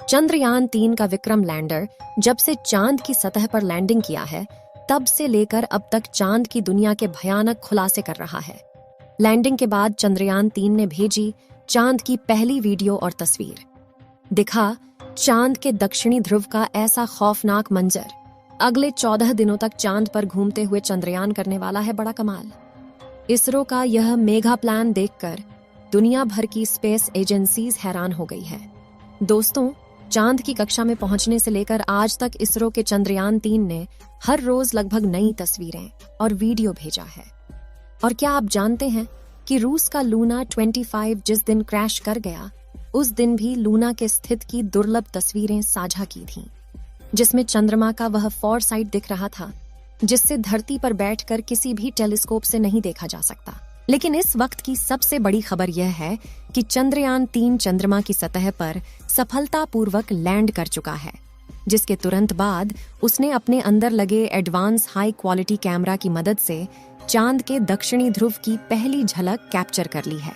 चंद्रयान-3 का विक्रम लैंडर जब से चांद की सतह पर लैंडिंग किया है, तब से लेकर अब तक चांद की दुनिया के भयानक खुलासे कर रहा है। लैंडिंग के बाद चंद्रयान-3 ने भेजी चांद की पहली वीडियो और तस्वीर। दिखा चांद के दक्षिणी ध्रुव का ऐसा खौफनाक मंजर। अगले 14 दिनों तक चांद पर घूमते हुए चंद्रयान करने वाला है बड़ा कमाल। इसरो का यह मेगा प्लान देखकर दुनिया भर की स्पेस एजेंसीज हैरान हो गई है। दोस्तों, चांद की कक्षा में पहुंचने से लेकर आज तक इसरो के चंद्रयान-3 ने हर रोज लगभग नई तस्वीरें और वीडियो भेजा है। और क्या आप जानते हैं कि रूस का लूना 25 जिस दिन क्रैश कर गया, उस दिन भी लूना के स्थित की दुर्लभ तस्वीरें साझा की थीं, जिसमें चंद्रमा का वह फॉरसाइट दिख रहा था जिससे धरती पर बैठकर किसी भी टेलीस्कोप से नहीं देखा जा सकता। लेकिन इस वक्त की सबसे बड़ी खबर यह है कि चंद्रयान-3 चंद्रमा की सतह पर सफलतापूर्वक लैंड कर चुका है, जिसके तुरंत बाद उसने अपने अंदर लगे एडवांस हाई क्वालिटी कैमरा की मदद से चांद के दक्षिणी ध्रुव की पहली झलक कैप्चर कर ली है।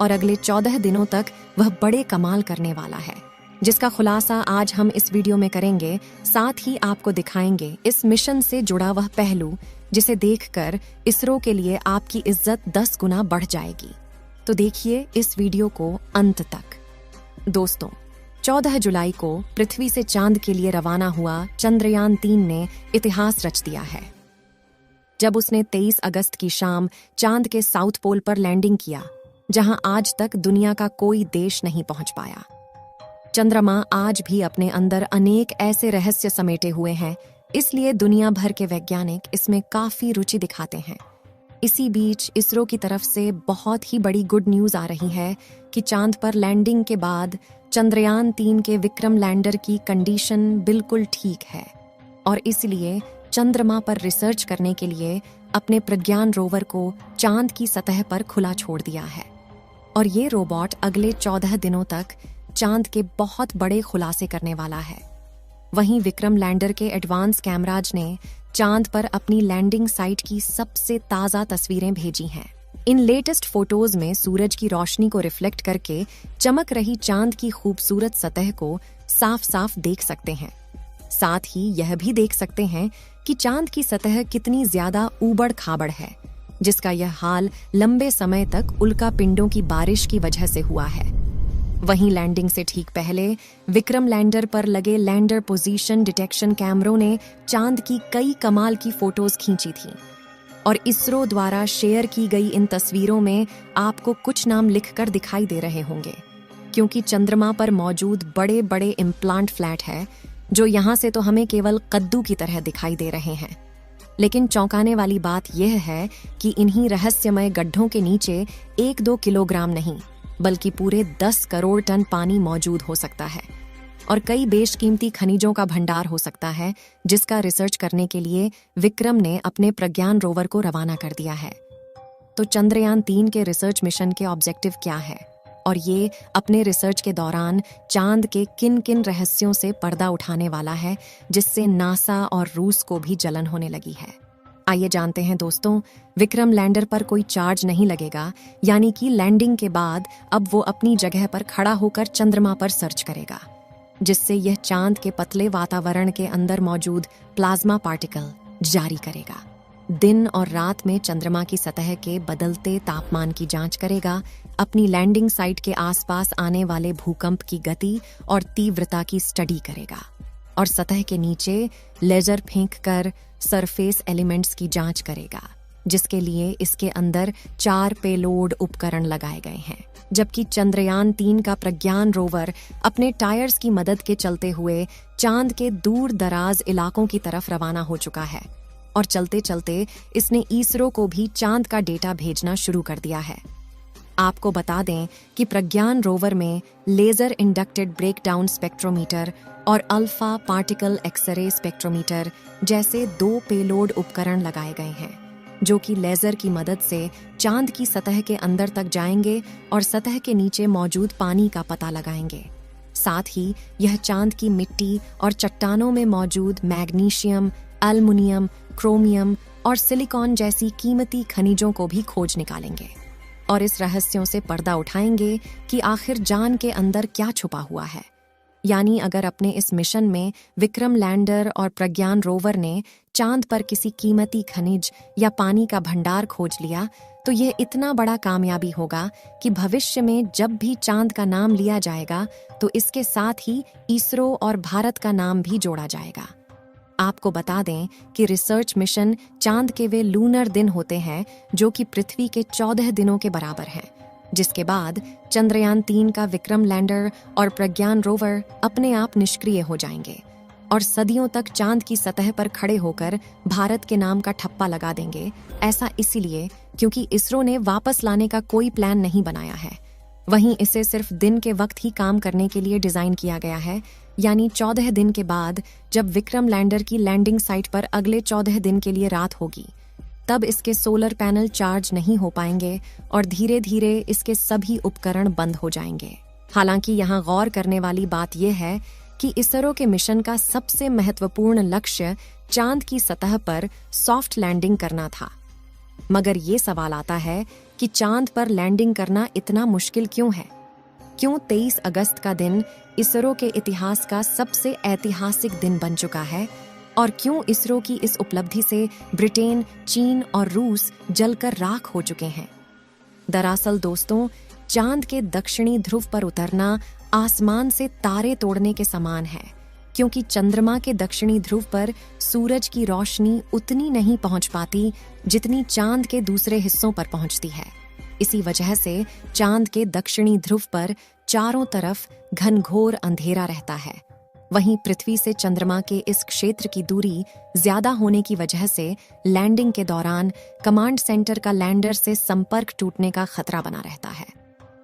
और अगले 14 दिनों तक वह बड़े कमाल करने वाला है, जिसका खुलासा आज हम इस वीडियो में करेंगे। साथ ही आपको दिखाएंगे इस मिशन से जुड़ा वह पहलू जिसे देखकर इसरो के लिए आपकी इज्जत 10 गुना बढ़ जाएगी। तो देखिए इस वीडियो को अंत तक। दोस्तों, 14 जुलाई को पृथ्वी से चांद के लिए रवाना हुआ चंद्रयान-3 ने इतिहास रच दिया है, जब उसने 23 अगस्त की शाम चांद के साउथ पोल पर लैंडिंग किया, जहां आज तक दुनिया का कोई देश नहीं पहुंच पाया। चंद्रमा आज भी अपने अंदर अनेक ऐसे रहस्य समेटे हुए हैं, इसलिए दुनिया भर के वैज्ञानिक इसमें काफी रुचि दिखाते हैं। इसी बीच इसरो की तरफ से बहुत ही बड़ी गुड न्यूज आ रही है कि चांद पर लैंडिंग के बाद चंद्रयान-3 के विक्रम लैंडर की कंडीशन बिल्कुल ठीक है और इसलिए चंद्रमा पर रिसर्च करने के लिए अपने प्रज्ञान रोवर को चांद की सतह पर खुला छोड़ दिया है। और ये रोबोट अगले 14 दिनों तक चांद के बहुत बड़े खुलासे करने वाला है। वहीं विक्रम लैंडर के एडवांस कैमराज ने चांद पर अपनी लैंडिंग साइट की सबसे ताज़ा तस्वीरें भेजी हैं। इन लेटेस्ट फोटोज में सूरज की रोशनी को रिफ्लेक्ट करके चमक रही चांद की खूबसूरत सतह को साफ साफ देख सकते हैं। साथ ही यह भी देख सकते हैं कि चांद की सतह कितनी ज्यादा ऊबड़ खाबड़ है, जिसका यह हाल लंबे समय तक उल्का पिंडों की बारिश की वजह से हुआ है। वहीं लैंडिंग से ठीक पहले विक्रम लैंडर पर लगे लैंडर पोजीशन डिटेक्शन कैमरों ने चांद की कई कमाल की फोटोज खींची थीं। और इसरो द्वारा शेयर की गई इन तस्वीरों में आपको कुछ नाम लिखकर दिखाई दे रहे होंगे, क्योंकि चंद्रमा पर मौजूद बड़े बड़े इम्प्लांट फ्लैट है, जो यहाँ से तो हमें केवल कद्दू की तरह दिखाई दे रहे हैं। लेकिन चौंकाने वाली बात यह है कि इन्हीं रहस्यमय गड्ढों के नीचे 1-2 किलोग्राम नहीं, बल्कि पूरे 10 करोड़ टन पानी मौजूद हो सकता है और कई बेशकीमती खनिजों का भंडार हो सकता है, जिसका रिसर्च करने के लिए विक्रम ने अपने प्रज्ञान रोवर को रवाना कर दिया है। तो चंद्रयान-3 के रिसर्च मिशन के ऑब्जेक्टिव क्या है और ये अपने रिसर्च के दौरान चांद के किन किन रहस्यों से पर्दा उठाने वाला है, जिससे नासा और रूस को भी जलन होने लगी है। आइए जानते हैं दोस्तों। विक्रम लैंडर पर कोई चार्ज नहीं लगेगा, यानी कि लैंडिंग के बाद अब वो अपनी जगह पर खड़ा होकर चंद्रमा पर सर्च करेगा, जिससे यह चांद के पतले वातावरण के अंदर मौजूद प्लाज्मा पार्टिकल जारी करेगा। दिन और रात में चंद्रमा की सतह के बदलते तापमान की जांच करेगा, अपनी लैंडिंग साइट के आसपास आने वाले भूकंप की गति और तीव्रता की स्टडी करेगा और सतह के नीचे लेजर फेंककर सरफेस एलिमेंट्स की जांच करेगा, जिसके लिए इसके अंदर 4 पेलोड उपकरण लगाए गए हैं। जबकि चंद्रयान-3 का प्रज्ञान रोवर अपने टायर्स की मदद के चलते हुए चांद के दूर दराज इलाकों की तरफ रवाना हो चुका है और चलते चलते इसने इसरो को भी चांद का डेटा भेजना शुरू कर दिया है। आपको बता दें कि प्रज्ञान रोवर में लेजर इंडक्टेड ब्रेकडाउन स्पेक्ट्रोमीटर और अल्फा पार्टिकल एक्सरे स्पेक्ट्रोमीटर जैसे 2 पेलोड उपकरण लगाए गए हैं, जो कि लेजर की मदद से चांद की सतह के अंदर तक जाएंगे और सतह के नीचे मौजूद पानी का पता लगाएंगे। साथ ही यह चांद की मिट्टी और चट्टानों में मौजूद मैग्नीशियम, एल्युमिनियम, क्रोमियम और सिलिकॉन जैसी कीमती खनिजों को भी खोज निकालेंगे और इस रहस्यों से पर्दा उठाएंगे कि आखिर जान के अंदर क्या छुपा हुआ है। यानी अगर अपने इस मिशन में विक्रम लैंडर और प्रज्ञान रोवर ने चांद पर किसी कीमती खनिज या पानी का भंडार खोज लिया तो यह इतना बड़ा कामयाबी होगा कि भविष्य में जब भी चांद का नाम लिया जाएगा तो इसके साथ ही इसरो और भारत का नाम भी जोड़ा जाएगा। आपको बता दें कि रिसर्च मिशन चांद के वे लूनर दिन होते हैं जो कि पृथ्वी के 14 दिनों के बराबर हैं, जिसके बाद चंद्रयान 3 का विक्रम लैंडर और प्रज्ञान रोवर अपने आप निष्क्रिय हो जाएंगे और सदियों तक चांद की सतह पर खड़े होकर भारत के नाम का ठप्पा लगा देंगे। ऐसा इसीलिए क्योंकि इसरो ने वापस लाने का कोई प्लान नहीं बनाया है। वहीं इसे सिर्फ दिन के वक्त ही काम करने के लिए डिजाइन किया गया है, यानी 14 दिन के बाद जब विक्रम लैंडर की लैंडिंग साइट पर अगले 14 दिन के लिए रात होगी तब इसके सोलर पैनल चार्ज नहीं हो पाएंगे और धीरे धीरे इसके सभी उपकरण बंद हो जाएंगे। हालांकि यहाँ गौर करने वाली बात यह है कि इसरो के मिशन का सबसे महत्वपूर्ण लक्ष्य चांद की सतह पर सॉफ्ट लैंडिंग करना था। मगर ये सवाल आता है कि चांद पर लैंडिंग करना इतना मुश्किल क्यों है? क्यों 23 अगस्त का दिन इसरो के इतिहास का सबसे ऐतिहासिक दिन बन चुका है और क्यों इसरो की इस उपलब्धि से ब्रिटेन, चीन और रूस जलकर राख हो चुके हैं? दरअसल दोस्तों, चांद के दक्षिणी ध्रुव पर उतरना आसमान से तारे तोड़ने के समान है, क्योंकि चंद्रमा के दक्षिणी ध्रुव पर सूरज की रोशनी उतनी नहीं पहुंच पाती जितनी चांद के दूसरे हिस्सों पर पहुंचती है। इसी वजह से चांद के दक्षिणी ध्रुव पर चारों तरफ घनघोर अंधेरा रहता है। वहीं पृथ्वी से चंद्रमा के इस क्षेत्र की दूरी ज्यादा होने की वजह से लैंडिंग के दौरान कमांड सेंटर का लैंडर से संपर्क टूटने का खतरा बना रहता है।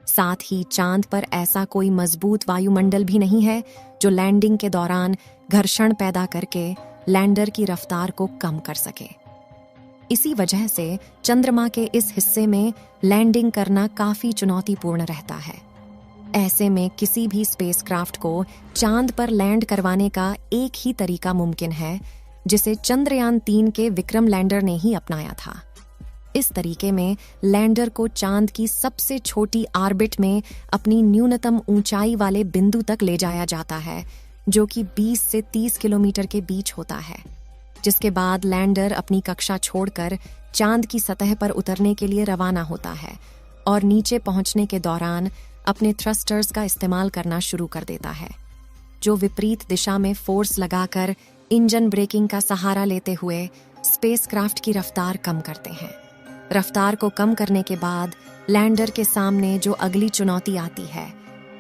साथ ही चांद पर ऐसा कोई मजबूत वायुमंडल भी नहीं है जो लैंडिंग के दौरान घर्षण पैदा करके लैंडर की रफ्तार को कम कर सके। इसी वजह से चंद्रमा के इस हिस्से में लैंडिंग करना काफी चुनौतीपूर्ण रहता है। ऐसे में किसी भी स्पेसक्राफ्ट को चांद पर लैंड करवाने का एक ही तरीका मुमकिन है, जिसे चंद्रयान 3 के विक्रम लैंडर ने ही अपनाया था। इस तरीके में लैंडर को चांद की सबसे छोटी ऑर्बिट में अपनी न्यूनतम ऊंचाई वाले बिंदु तक ले जाया जाता है, जो कि 20 से 30 किलोमीटर के बीच होता है, जिसके बाद लैंडर अपनी कक्षा छोड़कर चांद की सतह पर उतरने के लिए रवाना होता है और नीचे पहुंचने के दौरान अपने थ्रस्टर्स का इस्तेमाल करना शुरू कर देता है, जो विपरीत दिशा में फोर्स लगाकर इंजन ब्रेकिंग का सहारा लेते हुए स्पेसक्राफ्ट की रफ्तार कम करते हैं। रफ्तार को कम करने के बाद लैंडर के सामने जो अगली चुनौती आती है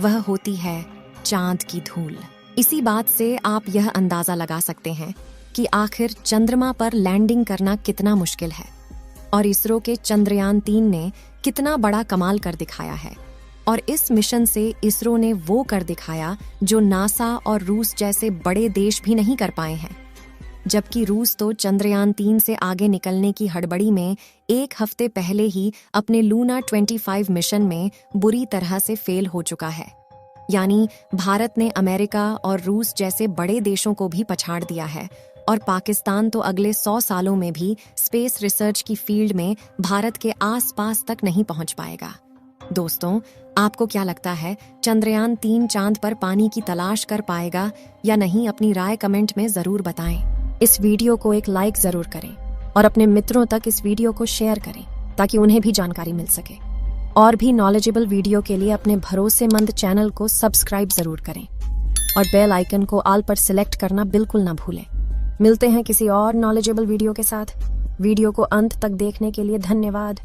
वह होती है चांद की धूल। इसी बात से आप यह अंदाजा लगा सकते हैं कि आखिर चंद्रमा पर लैंडिंग करना कितना मुश्किल है और इसरो के चंद्रयान 3 ने कितना बड़ा कमाल कर दिखाया है। और इस मिशन से इसरो ने वो कर दिखाया जो नासा और रूस जैसे बड़े देश भी नहीं कर पाए हैं। जबकि रूस तो चंद्रयान 3 से आगे निकलने की हड़बड़ी में एक हफ्ते पहले ही अपने लूना 25 मिशन में बुरी तरह से फेल हो चुका है। यानी भारत ने अमेरिका और रूस जैसे बड़े देशों को भी पछाड़ दिया है और पाकिस्तान तो अगले 100 सालों में भी स्पेस रिसर्च की फील्ड में भारत के आसपास तक नहीं पहुंच पाएगा। दोस्तों, आपको क्या लगता है, चंद्रयान 3 चांद पर पानी की तलाश कर पाएगा या नहीं? अपनी राय कमेंट में जरूर बताएं। इस वीडियो को एक लाइक जरूर करें और अपने मित्रों तक इस वीडियो को शेयर करें ताकि उन्हें भी जानकारी मिल सके। और भी नॉलेजेबल वीडियो के लिए अपने भरोसेमंद चैनल को सब्सक्राइब जरूर करें और बेल आइकन को ऑल पर सिलेक्ट करना बिल्कुल ना भूलें। मिलते हैं किसी और नॉलेजेबल वीडियो के साथ। वीडियो को अंत तक देखने के लिए धन्यवाद।